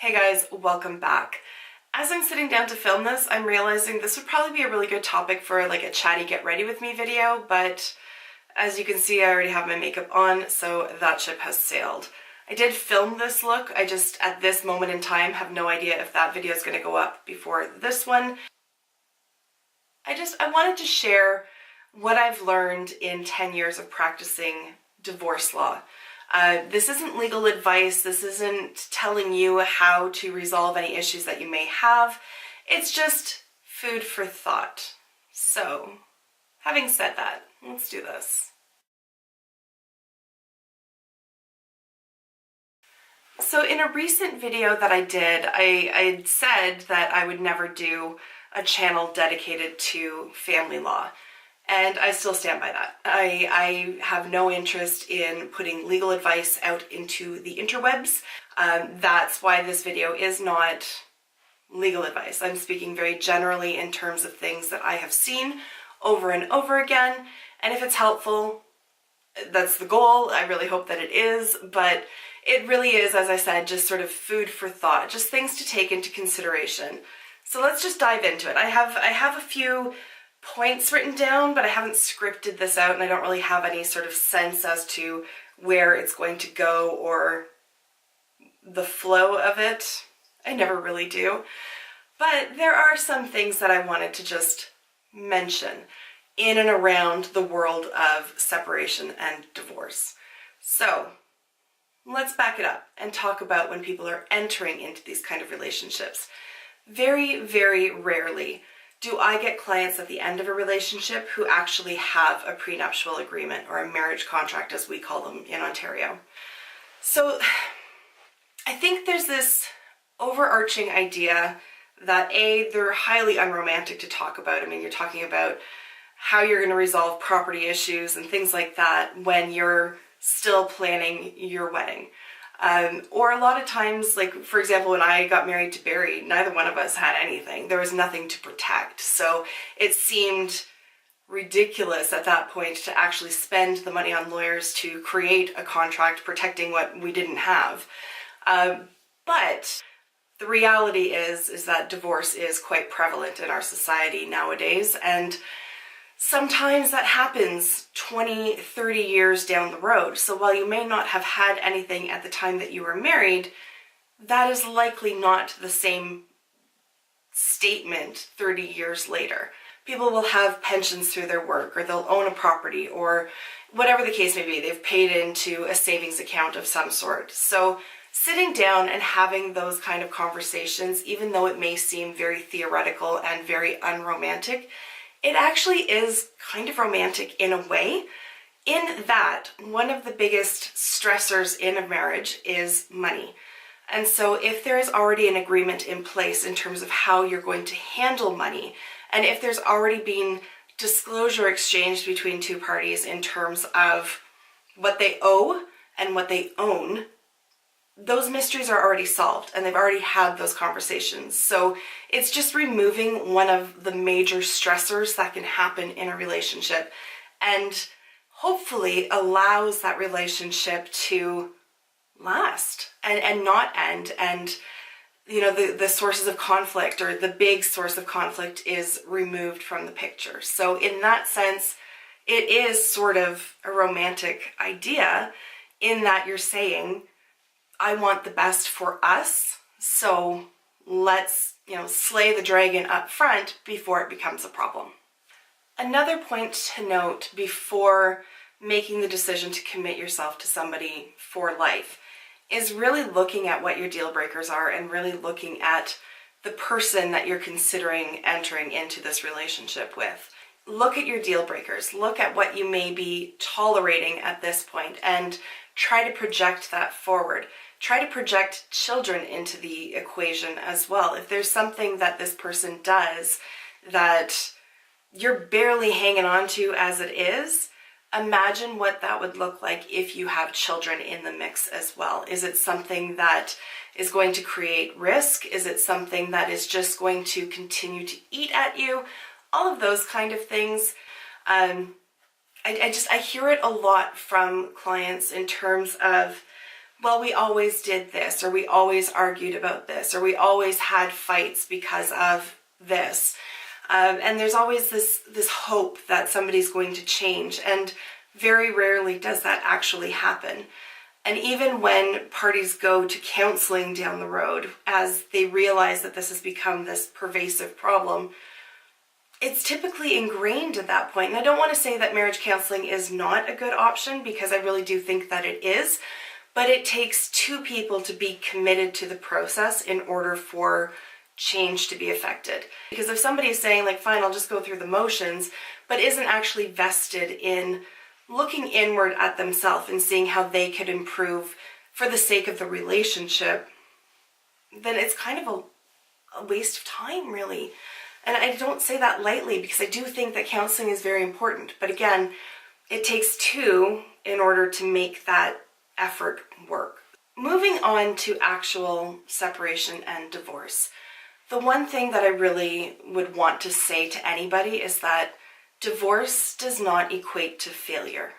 Hey guys, welcome back. As I'm sitting down to film this, I'm realizing this would probably be a really good topic for like a chatty get ready with me video, but as you can see, I already have my makeup on, so that ship has sailed. I did film this look, I just, at this moment in time, have no idea if that video is going to go up before this one. I wanted to share what I've learned in 10 years of practicing divorce law. This isn't legal advice, this isn't telling you how to resolve any issues that you may have, it's just food for thought. So, having said that, let's do this. So in a recent video that I did, I said that I would never do a channel dedicated to family law. And I still stand by that. I have no interest in putting legal advice out into the interwebs. That's why this video is not legal advice. I'm speaking very generally in terms of things that I have seen over and over again. And if it's helpful, that's the goal. I really hope that it is. But it really is, as I said, just sort of food for thought, just things to take into consideration. So let's just dive into it. I have a few points written down, but I haven't scripted this out and I don't really have any sort of sense as to where it's going to go or the flow of it. I never really do. But there are some things that I wanted to just mention in and around the world of separation and divorce. So let's back it up and talk about when people are entering into these kind of relationships. Very, very rarely do I get clients at the end of a relationship who actually have a prenuptial agreement or a marriage contract, as we call them in Ontario. So I think there's this overarching idea that A, they're highly unromantic to talk about. I mean, you're talking about how you're going to resolve property issues and things like that when you're still planning your wedding. Or a lot of times, like for example, when I got married to Barry, neither one of us had anything. There was nothing to protect. So it seemed ridiculous at that point to actually spend the money on lawyers to create a contract protecting what we didn't have. But the reality is that divorce is quite prevalent in our society nowadays. And sometimes that happens 20, 30 years down the road. So while you may not have had anything at the time that you were married, that is likely not the same statement 30 years later. People will have pensions through their work, or they'll own a property, or whatever the case may be. They've paid into a savings account of some sort. So sitting down and having those kind of conversations, even though it may seem very theoretical and very unromantic, it actually is kind of romantic in a way, in that one of the biggest stressors in a marriage is money. And so if there is already an agreement in place in terms of how you're going to handle money, and if there's already been disclosure exchanged between two parties in terms of what they owe and what they own, those mysteries are already solved and they've already had those conversations. So it's just removing one of the major stressors that can happen in a relationship and hopefully allows that relationship to last and not end. And you know, the sources of conflict, or the big source of conflict, is removed from the picture. So in that sense, it is sort of a romantic idea in that you're saying, I want the best for us, so let's, slay the dragon up front before it becomes a problem. Another point to note before making the decision to commit yourself to somebody for life is really looking at what your deal breakers are and really looking at the person that you're considering entering into this relationship with. Look at your deal breakers. Look at what you may be tolerating at this point and try to project that forward. Try to project children into the equation as well. If there's something that this person does that you're barely hanging on to as it is, imagine what that would look like if you have children in the mix as well. Is it something that is going to create risk? Is it something that is just going to continue to eat at you? All of those kind of things. I hear it a lot from clients in terms of well, we always did this, or we always argued about this, or we always had fights because of this. And there's always this hope that somebody's going to change, and very rarely does that actually happen. And even when parties go to counseling down the road, as they realize that this has become this pervasive problem, it's typically ingrained at that point. And I don't want to say that marriage counseling is not a good option, because I really do think that it is, but it takes two people to be committed to the process in order for change to be affected. Because if somebody is saying, like, fine, I'll just go through the motions, but isn't actually vested in looking inward at themselves and seeing how they could improve for the sake of the relationship, then it's kind of a waste of time, really. And I don't say that lightly, because I do think that counseling is very important. But again, it takes two in order to make that effort work. Moving on to actual separation and divorce. The one thing that I really would want to say to anybody is that divorce does not equate to failure.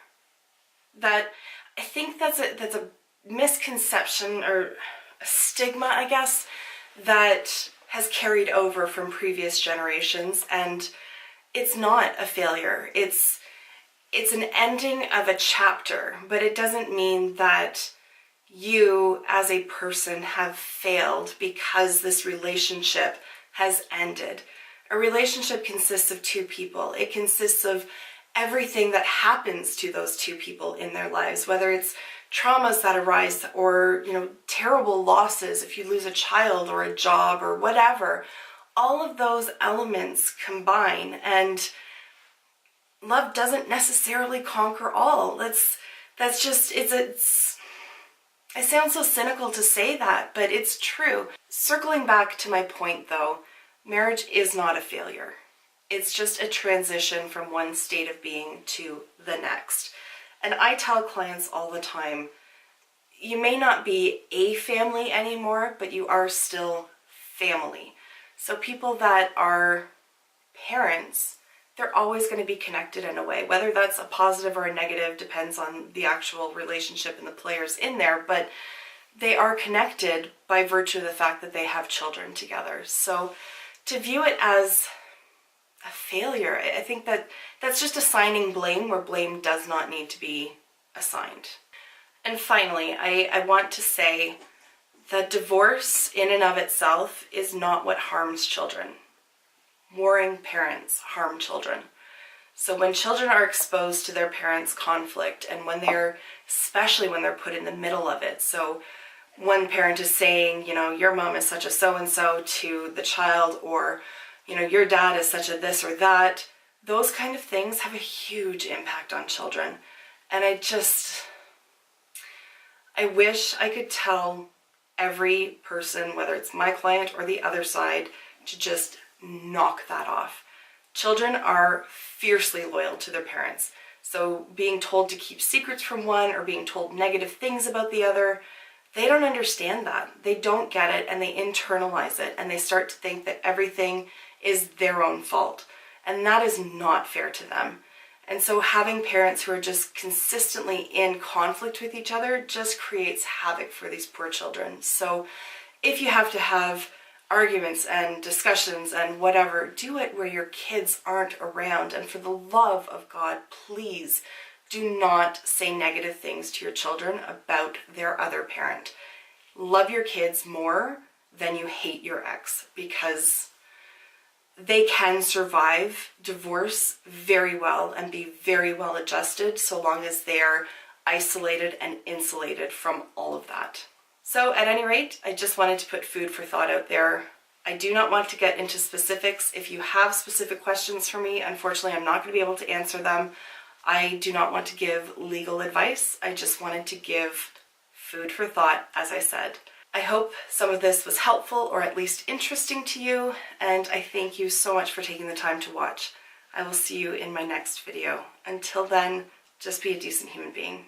That I think that's a misconception, or a stigma, I guess, that has carried over from previous generations, and it's not a failure. It's an ending of a chapter, but it doesn't mean that you as a person have failed because this relationship has ended. A relationship consists of two people. It consists of everything that happens to those two people in their lives, whether it's traumas that arise, or, terrible losses, if you lose a child or a job or whatever. All of those elements combine, and love doesn't necessarily conquer all. I sound so cynical to say that, but it's true. Circling back to my point though, marriage is not a failure. It's just a transition from one state of being to the next. And I tell clients all the time, you may not be a family anymore, but you are still family. So people that are parents, they're always going to be connected in a way. Whether that's a positive or a negative depends on the actual relationship and the players in there, but they are connected by virtue of the fact that they have children together. So to view it as a failure, I think that's just assigning blame where blame does not need to be assigned. And finally, I want to say that divorce in and of itself is not what harms children. Warring parents harm children. So when children are exposed to their parents' conflict, and especially when they're put in the middle of it, so one parent is saying, your mom is such a so-and-so to the child, or your dad is such a this or that, those kind of things have a huge impact on children. And I wish I could tell every person, whether it's my client or the other side, to just knock that off. Children are fiercely loyal to their parents. So being told to keep secrets from one, or being told negative things about the other, they don't understand that. They don't get it, and they internalize it, and they start to think that everything is their own fault. And that is not fair to them. And so having parents who are just consistently in conflict with each other just creates havoc for these poor children. So if you have to have arguments and discussions and whatever, do it where your kids aren't around. And for the love of God, please do not say negative things to your children about their other parent. Love your kids more than you hate your ex, because they can survive divorce very well and be very well adjusted, so long as they're isolated and insulated from all of that. So at any rate, I just wanted to put food for thought out there. I do not want to get into specifics. If you have specific questions for me, unfortunately, I'm not going to be able to answer them. I do not want to give legal advice. I just wanted to give food for thought, as I said. I hope some of this was helpful, or at least interesting to you, and I thank you so much for taking the time to watch. I will see you in my next video. Until then, just be a decent human being.